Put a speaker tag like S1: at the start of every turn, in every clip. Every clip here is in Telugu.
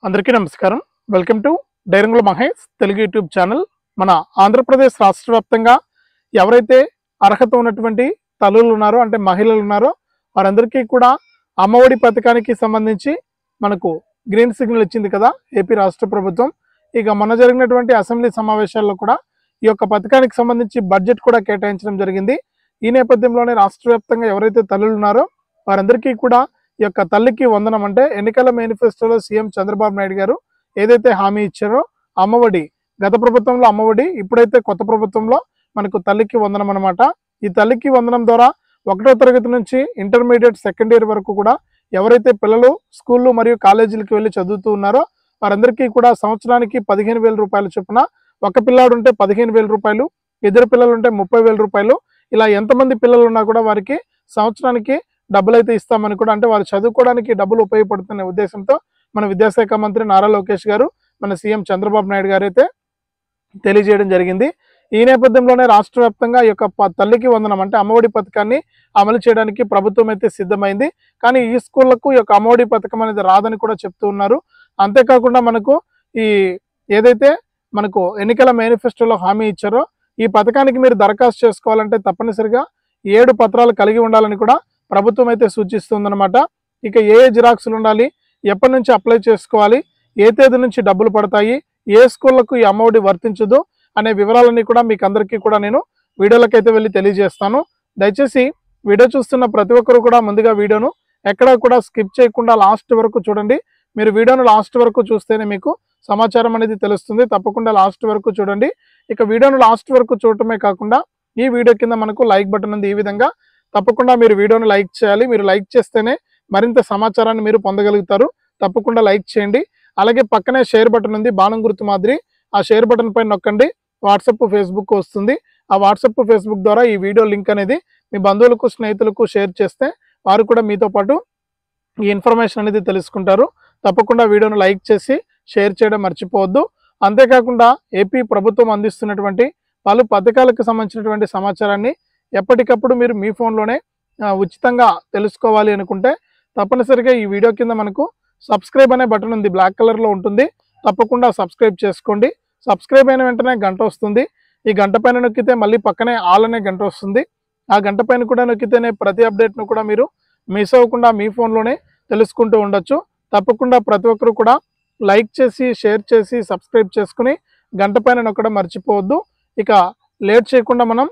S1: అందరికీ నమస్కారం. వెల్కమ్ టు డైరంగుల మహేష్ తెలుగు యూట్యూబ్ ఛానల్. మన ఆంధ్రప్రదేశ్ రాష్ట్ర వ్యాప్తంగా ఎవరైతే అర్హత ఉన్నటువంటి తల్లులు ఉన్నారో అంటే మహిళలు ఉన్నారో వారందరికీ కూడా అమ్మఒడి పథకానికి సంబంధించి మనకు గ్రీన్ సిగ్నల్ ఇచ్చింది కదా ఏపీ రాష్ట్ర ప్రభుత్వం. ఇక మొన్న జరిగినటువంటి అసెంబ్లీ సమావేశాల్లో కూడా ఈ యొక్క పథకానికి సంబంధించి బడ్జెట్ కూడా కేటాయించడం జరిగింది. ఈ నేపథ్యంలోనే రాష్ట్ర వ్యాప్తంగా ఎవరైతే తల్లులు ఉన్నారో వారందరికీ కూడా ఈ యొక్క తల్లికి వందనం అంటే ఎన్నికల మేనిఫెస్టోలో సీఎం చంద్రబాబు నాయుడు గారు ఏదైతే హామీ ఇచ్చారో అమ్మఒడి, గత ప్రభుత్వంలో అమ్మఒడి, ఇప్పుడైతే కొత్త ప్రభుత్వంలో మనకు తల్లికి వందనం అనమాట. ఈ తల్లికి వందనం ద్వారా 1వ తరగతి నుంచి ఇంటర్మీడియట్ సెకండ్ ఇయర్ వరకు కూడా ఎవరైతే పిల్లలు స్కూళ్ళు మరియు కాలేజీలకు వెళ్ళి చదువుతూ ఉన్నారో వారందరికీ కూడా సంవత్సరానికి 15,000 రూపాయల చొప్పున, ఒక పిల్లాడు ఉంటే 15,000 రూపాయలు, ఇద్దరు పిల్లలు ఉంటే 30,000 రూపాయలు, ఇలా ఎంతమంది పిల్లలు ఉన్నా కూడా వారికి సంవత్సరానికి డబ్బులు అయితే ఇస్తామని కూడా, అంటే వారు చదువుకోవడానికి డబ్బులు ఉపయోగపడుతున్న ఉద్దేశంతో మన విద్యాశాఖ మంత్రి నారా లోకేష్ గారు, మన సీఎం చంద్రబాబు నాయుడు గారు అయితే తెలియజేయడం జరిగింది. ఈ నేపథ్యంలోనే రాష్ట్ర వ్యాప్తంగా ఈ యొక్క తల్లికి వందనం అంటే అమ్మఒడి పథకాన్ని అమలు చేయడానికి ప్రభుత్వం అయితే సిద్ధమైంది. కానీ ఈ స్కూళ్లకు ఈ యొక్క అమ్మఒడి పథకం అనేది రాదని కూడా చెప్తూ ఉన్నారు. అంతేకాకుండా మనకు ఈ ఏదైతే మనకు ఎన్నికల మేనిఫెస్టోలో హామీ ఇచ్చారో ఈ పథకానికి మీరు దరఖాస్తు చేసుకోవాలంటే తప్పనిసరిగా 7 పత్రాలు కలిగి ఉండాలని కూడా ప్రభుత్వం అయితే సూచిస్తుందన్నమాట. ఇక ఏ జిరాక్సులు ఉండాలి, ఎప్పటి నుంచి అప్లై చేసుకోవాలి, ఏ తేదీ నుంచి డబ్బులు పడతాయి, ఏ స్కూళ్లకు ఈ అమ్మఒడి వర్తించదు అనే వివరాలన్నీ కూడా మీకు అందరికీ కూడా నేను వీడియోలకైతే వెళ్ళి తెలియజేస్తాను. దయచేసి వీడియో చూస్తున్న ప్రతి ఒక్కరు కూడా ముందుగా వీడియోను ఎక్కడా కూడా స్కిప్ చేయకుండా లాస్ట్ వరకు చూడండి. మీరు వీడియోను లాస్ట్ వరకు చూస్తేనే మీకు సమాచారం అనేది తెలుస్తుంది. తప్పకుండా లాస్ట్ వరకు చూడండి. ఇక వీడియోను లాస్ట్ వరకు చూడటమే కాకుండా ఈ వీడియో కింద మనకు లైక్ బటన్ ఉంది. ఈ విధంగా తప్పకుండా మీరు వీడియోను లైక్ చేయాలి. మీరు లైక్ చేస్తేనే మరింత సమాచారాన్ని మీరు పొందగలుగుతారు. తప్పకుండా లైక్ చేయండి. అలాగే పక్కనే షేర్ బటన్ ఉంది, బాణం గుర్తు మాదిరి. ఆ షేర్ బటన్ పైన నొక్కండి. వాట్సాప్, ఫేస్బుక్ వస్తుంది. ఆ వాట్సాప్, ఫేస్బుక్ ద్వారా ఈ వీడియో లింక్ అనేది మీ బంధువులకు, స్నేహితులకు షేర్ చేస్తే వారు కూడా మీతో పాటు ఈ ఇన్ఫర్మేషన్ అనేది తెలుసుకుంటారు. తప్పకుండా వీడియోను లైక్ చేసి షేర్ చేయడం మర్చిపోవద్దు. అంతేకాకుండా ఏపీ ప్రభుత్వం అందిస్తున్నటువంటి పలు పథకాలకు సంబంధించినటువంటి సమాచారాన్ని ఎప్పటికప్పుడు మీరు మీ ఫోన్లోనే ఉచితంగా తెలుసుకోవాలి అనుకుంటే తప్పనిసరిగా ఈ వీడియో కింద మనకు సబ్స్క్రైబ్ అనే బటన్ ఉంది, బ్లాక్ కలర్లో ఉంటుంది. తప్పకుండా సబ్స్క్రైబ్ చేసుకోండి. సబ్స్క్రైబ్ అయిన వెంటనే గంట వస్తుంది. ఈ గంట పైన నొక్కితే మళ్ళీ పక్కనే ఆల్ అనే గంట వస్తుంది. ఆ గంట పైన కూడా నొక్కితేనే ప్రతి అప్డేట్ను కూడా మీరు మిస్ అవ్వకుండా మీ ఫోన్లోనే తెలుసుకుంటూ ఉండొచ్చు. తప్పకుండా ప్రతి ఒక్కరు కూడా లైక్ చేసి, షేర్ చేసి, సబ్స్క్రైబ్ చేసుకుని గంట పైన నొక్కడం మర్చిపోవద్దు. ఇక లేట్ చేయకుండా మనం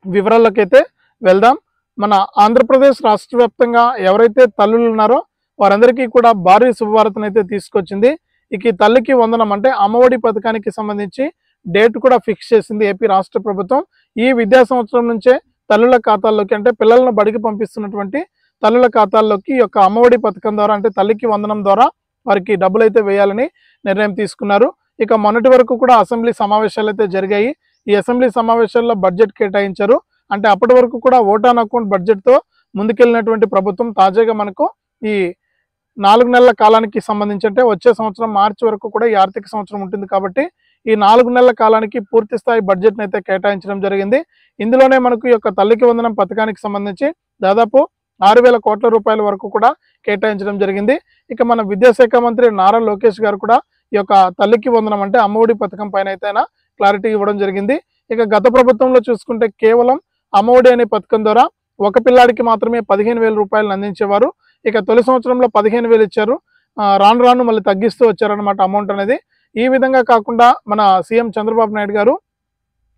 S1: వివరాలకైతే వెళ్దాం. మన ఆంధ్రప్రదేశ్ రాష్ట్ర వ్యాప్తంగా ఎవరైతే తల్లులు ఉన్నారో వారందరికీ కూడా భారీ శుభవార్తను అయితే తీసుకొచ్చింది. ఇక ఈ తల్లికి వందనం అంటే అమ్మఒడి పథకానికి సంబంధించి డేట్ కూడా ఫిక్స్ చేసింది ఏపీ రాష్ట్ర ప్రభుత్వం. ఈ విద్యా సంవత్సరం నుంచే తల్లుల ఖాతాల్లోకి, అంటే పిల్లలను బడికి పంపిస్తున్నటువంటి తల్లుల ఖాతాల్లోకి ఈ యొక్క అమ్మఒడి పథకం ద్వారా అంటే తల్లికి వందనం ద్వారా వారికి డబ్బులు అయితే వేయాలని నిర్ణయం తీసుకున్నారు. ఇక మొన్నటి వరకు కూడా అసెంబ్లీ సమావేశాలు అయితే జరిగాయి. ఈ అసెంబ్లీ సమావేశాల్లో బడ్జెట్ కేటాయించారు. అంటే అప్పటి వరకు కూడా ఓట్ ఆన్ అకౌంట్ బడ్జెట్తో ముందుకెళ్ళినటువంటి ప్రభుత్వం తాజాగా మనకు ఈ 4 నెలల కాలానికి సంబంధించి, అంటే వచ్చే సంవత్సరం మార్చి వరకు కూడా ఈ ఆర్థిక సంవత్సరం ఉంటుంది కాబట్టి ఈ 4 నెలల కాలానికి పూర్తి స్థాయి బడ్జెట్ని అయితే కేటాయించడం జరిగింది. ఇందులోనే మనకు ఈ యొక్క తల్లికి వందనం పథకానికి సంబంధించి దాదాపు 6,000 కోట్ల రూపాయల వరకు కూడా కేటాయించడం జరిగింది. ఇక మన విద్యాశాఖ మంత్రి నారా లోకేష్ గారు కూడా ఈ యొక్క తల్లికి వందనం అంటే అమ్మఒడి పథకం పైన అయితే ఆయన క్లారిటీ ఇవ్వడం జరిగింది. ఇక గత ప్రభుత్వంలో చూసుకుంటే కేవలం అమ్మఒడి అనే పథకం ద్వారా ఒక పిల్లాడికి మాత్రమే 15,000 రూపాయలను అందించేవారు. ఇక తొలి సంవత్సరంలో 15,000 ఇచ్చారు. రాను రాను మళ్ళీ తగ్గిస్తూ వచ్చారనమాట అమౌంట్ అనేది. ఈ విధంగా కాకుండా మన సీఎం చంద్రబాబు నాయుడు గారు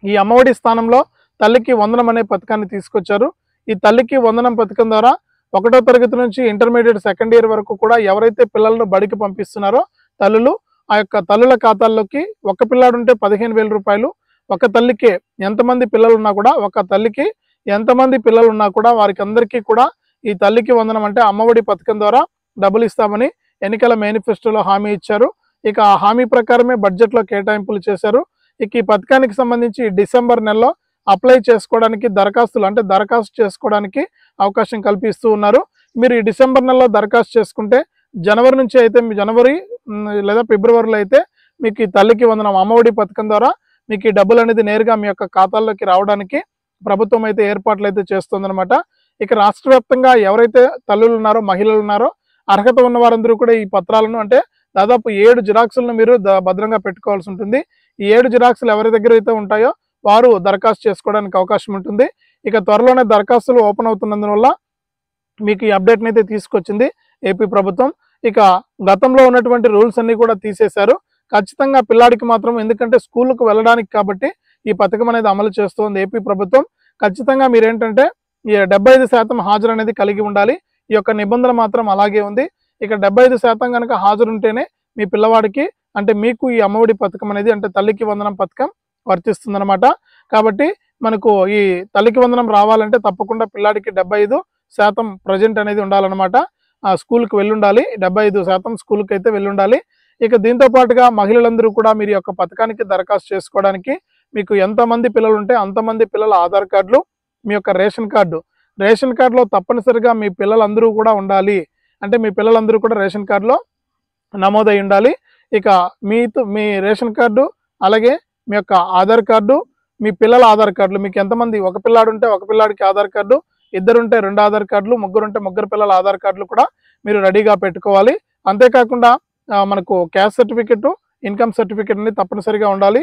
S1: ఈ అమ్మఒడి స్థానంలో తల్లికి వందనం అనే పథకాన్ని తీసుకొచ్చారు. ఈ తల్లికి వందనం పథకం ద్వారా 1వ తరగతి నుంచి ఇంటర్మీడియట్ సెకండ్ ఇయర్ వరకు కూడా ఎవరైతే పిల్లలను బడికి పంపిస్తున్నారో తల్లులు, ఆ యొక్క తల్లుల ఖాతాల్లోకి ఒక పిల్లాడు ఉంటే 15,000 రూపాయలు, ఒక తల్లికి ఎంతమంది పిల్లలు ఉన్నా కూడా, ఒక తల్లికి ఎంతమంది పిల్లలు ఉన్నా కూడా వారికి అందరికీ కూడా ఈ తల్లికి వందనం అంటే అమ్మఒడి పథకం ద్వారా డబ్బులు ఇస్తామని ఎన్నికల మేనిఫెస్టోలో హామీ ఇచ్చారు. ఇక ఆ హామీ ప్రకారమే బడ్జెట్లో కేటాయింపులు చేశారు. ఇక ఈ పథకానికి సంబంధించి డిసెంబర్ నెలలో అప్లై చేసుకోవడానికి దరఖాస్తు చేసుకోవడానికి అవకాశం కల్పిస్తూ ఉన్నారు. మీరు ఈ డిసెంబర్ నెలలో దరఖాస్తు చేసుకుంటే జనవరి నుంచి అయితే, జనవరి లేదా ఫిబ్రవరిలో అయితే మీకు ఈ తల్లికి వందనం అమ్మఒడి పథకం ద్వారా మీకు ఈ డబ్బులు అనేది నేరుగా మీ యొక్క ఖాతాల్లోకి రావడానికి ప్రభుత్వం అయితే ఏర్పాట్లు అయితే చేస్తుందన్నమాట. ఇక రాష్ట్ర వ్యాప్తంగా ఎవరైతే తల్లులు ఉన్నారో, మహిళలు ఉన్నారో అర్హత ఉన్న వారందరూ కూడా ఈ పత్రాలను అంటే దాదాపు 7 జిరాక్సులను మీరు భద్రంగా పెట్టుకోవాల్సి ఉంటుంది. ఈ 7 జిరాక్సులు ఎవరి దగ్గర అయితే ఉంటాయో వారు దరఖాస్తు చేసుకోవడానికి అవకాశం ఉంటుంది. ఇక త్వరలోనే దరఖాస్తులు ఓపెన్ అవుతున్నందువల్ల మీకు ఈ అప్డేట్ని అయితే తీసుకొచ్చింది ఏపీ ప్రభుత్వం. ఇక గతంలో ఉన్నటువంటి రూల్స్ అన్ని కూడా తీసేశారు. ఖచ్చితంగా పిల్లాడికి మాత్రం, ఎందుకంటే స్కూల్కు వెళ్ళడానికి కాబట్టి ఈ పథకం అనేది అమలు చేస్తుంది ఏపీ ప్రభుత్వం. ఖచ్చితంగా మీరేంటంటే ఈ 75% హాజరు అనేది కలిగి ఉండాలి. ఈ యొక్క నిబంధన మాత్రం అలాగే ఉంది. ఇక 75% కనుక హాజరు ఉంటేనే మీ పిల్లవాడికి, అంటే మీకు ఈ అమ్మఒడి పథకం అనేది, అంటే తల్లికి వందనం పథకం వర్తిస్తుందన్నమాట. కాబట్టి మనకు ఈ తల్లికి వందనం రావాలంటే తప్పకుండా పిల్లాడికి 75% ప్రజెంట్ అనేది ఉండాలన్నమాట. స్కూల్కి వెళ్ళుండాలి. 75% స్కూల్కి అయితే వెళ్ళుండాలి. ఇక దీంతో పాటుగా మహిళలందరూ కూడా మీరు యొక్క పథకానికి దరఖాస్తు చేసుకోవడానికి మీకు ఎంతమంది పిల్లలు ఉంటే అంతమంది పిల్లల ఆధార్ కార్డులు, మీ యొక్క రేషన్ కార్డులో తప్పనిసరిగా మీ పిల్లలందరూ కూడా ఉండాలి. అంటే మీ పిల్లలందరూ కూడా రేషన్ కార్డులో నమోదై ఉండాలి. ఇక మీ రేషన్ కార్డు, అలాగే మీ యొక్క ఆధార్ కార్డు, మీ పిల్లల ఆధార్ కార్డులు, మీకు ఎంతమంది, ఒక పిల్లాడు ఉంటే ఒక పిల్లాడికి ఆధార్ కార్డు, ఇద్దరుంటే 2 ఆధార్ కార్డులు, ముగ్గురుంటే ముగ్గురు పిల్లల ఆధార్ కార్డులు కూడా మీరు రెడీగా పెట్టుకోవాలి. అంతేకాకుండా మనకు క్యాస్ట్ సర్టిఫికెట్, ఇన్కమ్ సర్టిఫికెట్ అనేది తప్పనిసరిగా ఉండాలి.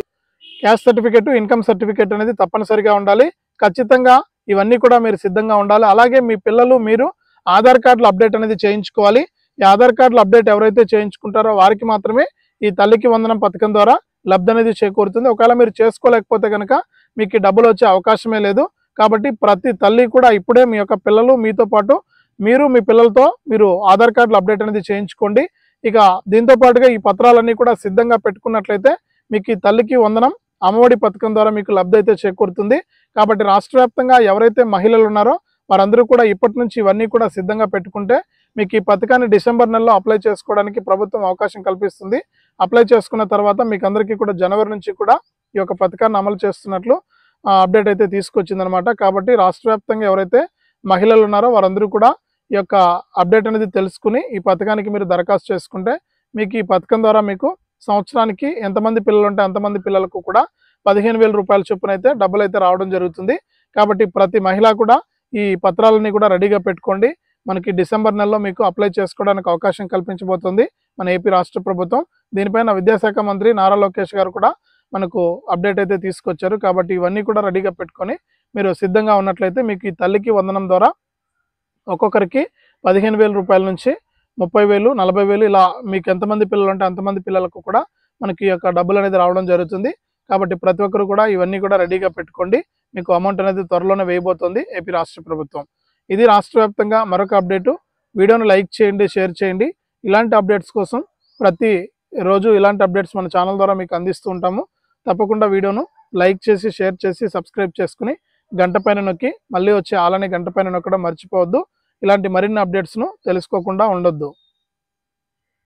S1: క్యాస్ట్ సర్టిఫికెట్, ఇన్కమ్ సర్టిఫికెట్ అనేది తప్పనిసరిగా ఉండాలి. ఖచ్చితంగా ఇవన్నీ కూడా మీరు సిద్ధంగా ఉండాలి. అలాగే మీ పిల్లలు, మీరు ఆధార్ కార్డుల అప్డేట్ అనేది చేయించుకోవాలి. ఈ ఆధార్ కార్డుల అప్డేట్ ఎవరైతే చేయించుకుంటారో వారికి మాత్రమే ఈ తల్లికి వందనం పథకం ద్వారా లబ్ధి అనేది చేకూరుతుంది. ఒకవేళ మీరు చేసుకోలేకపోతే కనుక మీకు డబ్బులు వచ్చే అవకాశమే లేదు. కాబట్టి ప్రతి తల్లి కూడా ఇప్పుడే మీ యొక్క పిల్లలు, మీతో పాటు మీరు మీ పిల్లలతో మీరు ఆధార్ కార్డుల అప్డేట్ అనేది చేయించుకోండి. ఇక దీంతో పాటుగా ఈ పత్రాలన్నీ కూడా సిద్ధంగా పెట్టుకున్నట్లయితే మీకు ఈ తల్లికి వందనం అమ్మఒడి పథకం ద్వారా మీకు లబ్ధి అయితే చేకూరుతుంది. కాబట్టి రాష్ట్ర వ్యాప్తంగా ఎవరైతే మహిళలు ఉన్నారో వారందరూ కూడా ఇప్పటి నుంచి ఇవన్నీ కూడా సిద్ధంగా పెట్టుకుంటే మీకు ఈ పథకాన్ని డిసెంబర్ నెలలో అప్లై చేసుకోవడానికి ప్రభుత్వం అవకాశం కల్పిస్తుంది. అప్లై చేసుకున్న తర్వాత మీకు అందరికీ కూడా జనవరి నుంచి కూడా ఈ యొక్క పథకాన్ని అమలు చేస్తున్నట్లు అప్డేట్ అయితే తీసుకొచ్చిందనమాట. కాబట్టి రాష్ట్ర వ్యాప్తంగా ఎవరైతే మహిళలు ఉన్నారో వారందరూ కూడా ఈ యొక్క అప్డేట్ అనేది తెలుసుకుని ఈ పథకానికి మీరు దరఖాస్తు చేసుకుంటే మీకు ఈ పథకం ద్వారా మీకు సంవత్సరానికి ఎంతమంది పిల్లలు ఉంటే అంతమంది పిల్లలకు కూడా 15,000 రూపాయల చొప్పున అయితే డబ్బులు అయితే రావడం జరుగుతుంది. కాబట్టి ప్రతి మహిళ కూడా ఈ పత్రాలన్నీ కూడా రెడీగా పెట్టుకోండి. మనకి డిసెంబర్ నెలలో మీకు అప్లై చేసుకోవడానికి అవకాశం కల్పించబోతుంది మన ఏపీ రాష్ట్ర ప్రభుత్వం. దీనిపైన విద్యాశాఖ మంత్రి నారా లోకేష్ గారు కూడా మనకు అప్డేట్ అయితే తీసుకొచ్చారు. కాబట్టి ఇవన్నీ కూడా రెడీగా పెట్టుకొని మీరు సిద్ధంగా ఉన్నట్లయితే మీకు ఈ తల్లికి వందనం ద్వారా ఒక్కొక్కరికి 15,000 రూపాయల నుంచి 30,000, 40,000 ఇలా మీకు ఎంతమంది పిల్లలు ఉంటే అంతమంది పిల్లలకు కూడా మనకి ఈ యొక్క డబ్బులు అనేది రావడం జరుగుతుంది. కాబట్టి ప్రతి ఒక్కరు కూడా ఇవన్నీ కూడా రెడీగా పెట్టుకోండి. మీకు అమౌంట్ అనేది త్వరలోనే వేయబోతోంది ఏపీ రాష్ట్ర ప్రభుత్వం. ఇది రాష్ట్ర వ్యాప్తంగా మరొక అప్డేటు. వీడియోను లైక్ చేయండి, షేర్ చేయండి. ఇలాంటి అప్డేట్స్ కోసం ప్రతి రోజు ఇలాంటి అప్డేట్స్ మన ఛానల్ ద్వారా మీకు అందిస్తూ ఉంటాము. తప్పకుండా వీడియోను లైక్ చేసి, షేర్ చేసి, సబ్స్క్రైబ్ చేసుకుని గంట పైన నొక్కి మళ్ళీ వచ్చే ఆలనే గంట పైన నొక్కడం మర్చిపోవద్దు. ఇలాంటి మరిన్ని అప్డేట్స్ను తెలుసుకోకుండా ఉండొద్దు.